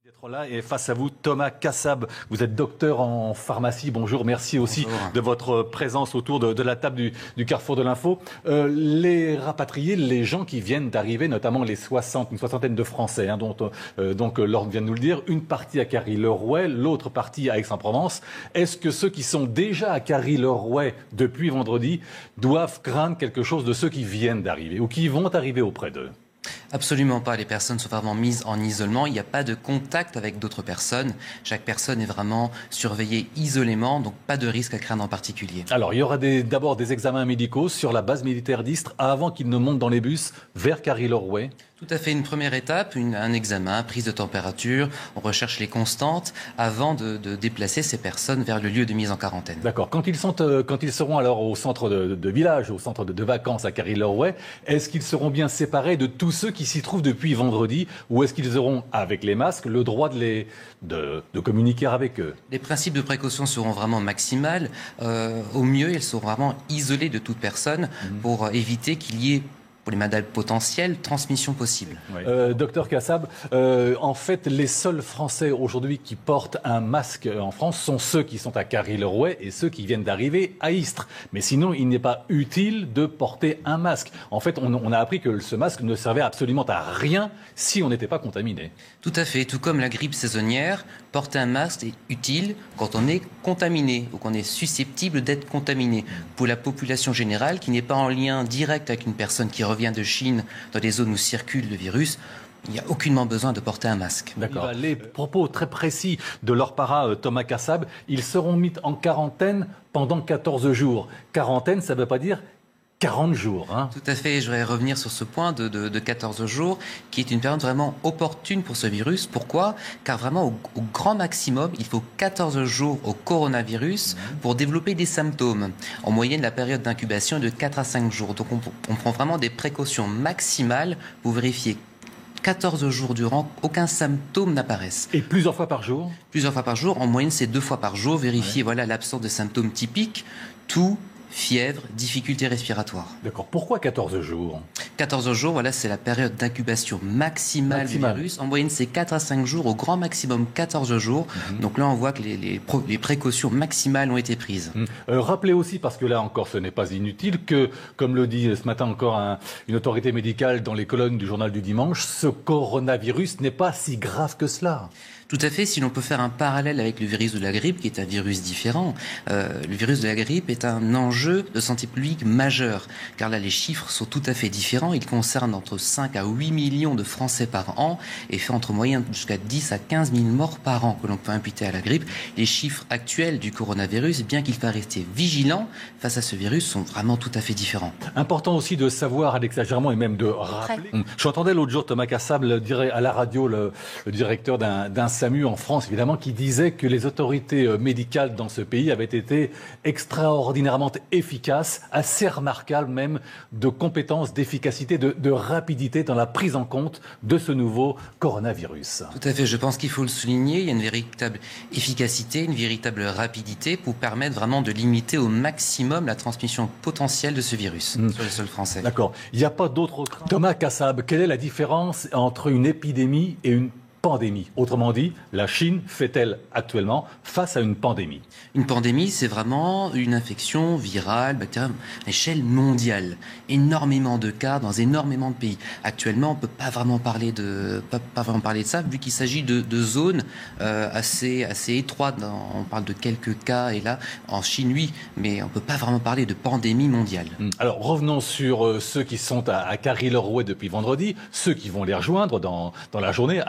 D'être là et face à vous, Thomas Cassab. Vous êtes docteur en pharmacie. Bonjour, merci aussi de votre présence autour de la table du Carrefour de l'Info. Les rapatriés, les gens qui viennent d'arriver, notamment une soixantaine de Français, dont Laure vient de nous le dire, une partie à Carry-le-Rouet, l'autre partie à Aix-en-Provence. Est-ce que ceux qui sont déjà à Carry-le-Rouet depuis vendredi doivent craindre quelque chose de ceux qui viennent d'arriver ou qui vont arriver auprès d'eux ? Absolument pas. Les personnes sont vraiment mises en isolement. Il n'y a pas de contact avec d'autres personnes. Chaque personne est vraiment surveillée isolément, donc pas de risque à craindre en particulier. Alors, il y aura d'abord des examens médicaux sur la base militaire d'Istres avant qu'ils ne montent dans les bus vers Carry-le-Rouet. Tout à fait, une première étape, un examen, prise de température, on recherche les constantes avant de déplacer ces personnes vers le lieu de mise en quarantaine. D'accord. Quand ils seront alors au centre de village, au centre de vacances à Carry-le-Rouet, est-ce qu'ils seront bien séparés de tous ceux qui s'y trouvent depuis vendredi ou est-ce qu'ils auront, avec les masques, le droit de communiquer avec eux ? Les principes de précaution seront vraiment maximales. Au mieux, ils seront vraiment isolés de toute personne pour éviter qu'il y ait, pour les malades potentiels, transmission possible. Oui. Docteur Cassab, en fait, les seuls Français aujourd'hui qui portent un masque en France sont ceux qui sont à Carry-le-Rouet et ceux qui viennent d'arriver à Istres. Mais sinon, il n'est pas utile de porter un masque. En fait, on a appris que ce masque ne servait absolument à rien si on n'était pas contaminé. Tout à fait. Tout comme la grippe saisonnière, porter un masque est utile quand on est contaminé ou qu'on est susceptible d'être contaminé. Pour la population générale, qui n'est pas en lien direct avec une personne qui revient de Chine dans des zones où circule le virus, il n'y a aucunement besoin de porter un masque. D'accord. Les propos très précis de leur para Thomas Cassab, ils seront mis en quarantaine pendant 14 jours. Quarantaine, ça ne veut pas dire 40 jours. Tout à fait, je voudrais revenir sur ce point de 14 jours, qui est une période vraiment opportune pour ce virus. Pourquoi ? Car vraiment, au grand maximum, il faut 14 jours au coronavirus pour développer des symptômes. En moyenne, la période d'incubation est de 4 à 5 jours. Donc on prend vraiment des précautions maximales pour vérifier 14 jours durant, aucun symptôme n'apparaisse. Et plusieurs fois par jour ? Plusieurs fois par jour. En moyenne, c'est 2 fois par jour. Vérifier l'absence de symptômes typiques, toux, fièvre, difficultés respiratoires. D'accord. Pourquoi 14 jours ? 14 jours, c'est la période d'incubation maximale du virus. En moyenne, c'est 4 à 5 jours, au grand maximum 14 jours. Donc là, on voit que les précautions maximales ont été prises. Rappelez aussi, parce que là encore, ce n'est pas inutile, que, comme le dit ce matin encore une autorité médicale dans les colonnes du journal du dimanche, ce coronavirus n'est pas si grave que cela. Tout à fait, si l'on peut faire un parallèle avec le virus de la grippe, qui est un virus différent, le virus de la grippe est un enjeu de santé publique majeur, car là les chiffres sont tout à fait différents. Il concerne entre 5 à 8 millions de Français par an et fait entre moyenne jusqu'à 10 à 15 000 morts par an que l'on peut imputer à la grippe. Les chiffres actuels du coronavirus, bien qu'il faille rester vigilant face à ce virus, sont vraiment tout à fait différents. Important aussi de savoir à l'exagération et même de rappeler. J'entendais l'autre jour Thomas Cassab dire à la radio, le directeur d'un SAMU en France, évidemment, qui disait que les autorités médicales dans ce pays avaient été extraordinairement efficaces, assez remarquables même, de compétences, d'efficacité, de rapidité dans la prise en compte de ce nouveau coronavirus. Tout à fait, je pense qu'il faut le souligner, il y a une véritable efficacité, une véritable rapidité pour permettre vraiment de limiter au maximum la transmission potentielle de ce virus sur les sols français. D'accord. Il n'y a pas d'autre crainte. Thomas Cassab, quelle est la différence entre une épidémie et une pandémie? Autrement dit, la Chine fait-elle actuellement face à une pandémie? Une pandémie, c'est vraiment une infection virale, bactérienne, à échelle mondiale. Énormément de cas dans énormément de pays. Actuellement, on ne peut pas vraiment parler de ça, vu qu'il s'agit de zones assez étroites. On parle de quelques cas, et là, en Chine, oui, mais on ne peut pas vraiment parler de pandémie mondiale. Alors, revenons sur ceux qui sont à Carry-le-Rouet depuis vendredi, ceux qui vont les rejoindre dans la journée,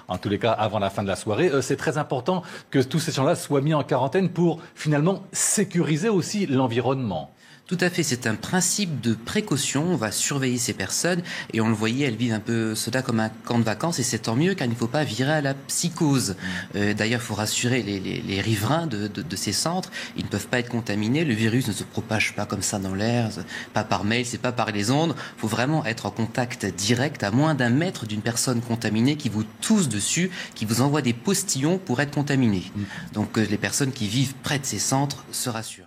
en tous les cas, avant la fin de la soirée. C'est très important que tous ces gens-là soient mis en quarantaine pour finalement sécuriser aussi l'environnement. Tout à fait, c'est un principe de précaution. On va surveiller ces personnes et on le voyait, elles vivent un peu cela comme un camp de vacances et c'est tant mieux car il ne faut pas virer à la psychose. D'ailleurs, il faut rassurer les riverains de ces centres. Ils ne peuvent pas être contaminés. Le virus ne se propage pas comme ça dans l'air, pas par mail, c'est pas par les ondes. Il faut vraiment être en contact direct à moins d'1 mètre d'une personne contaminée qui vous tousse dessus, qui vous envoie des postillons pour être contaminée. Donc les personnes qui vivent près de ces centres se rassurent.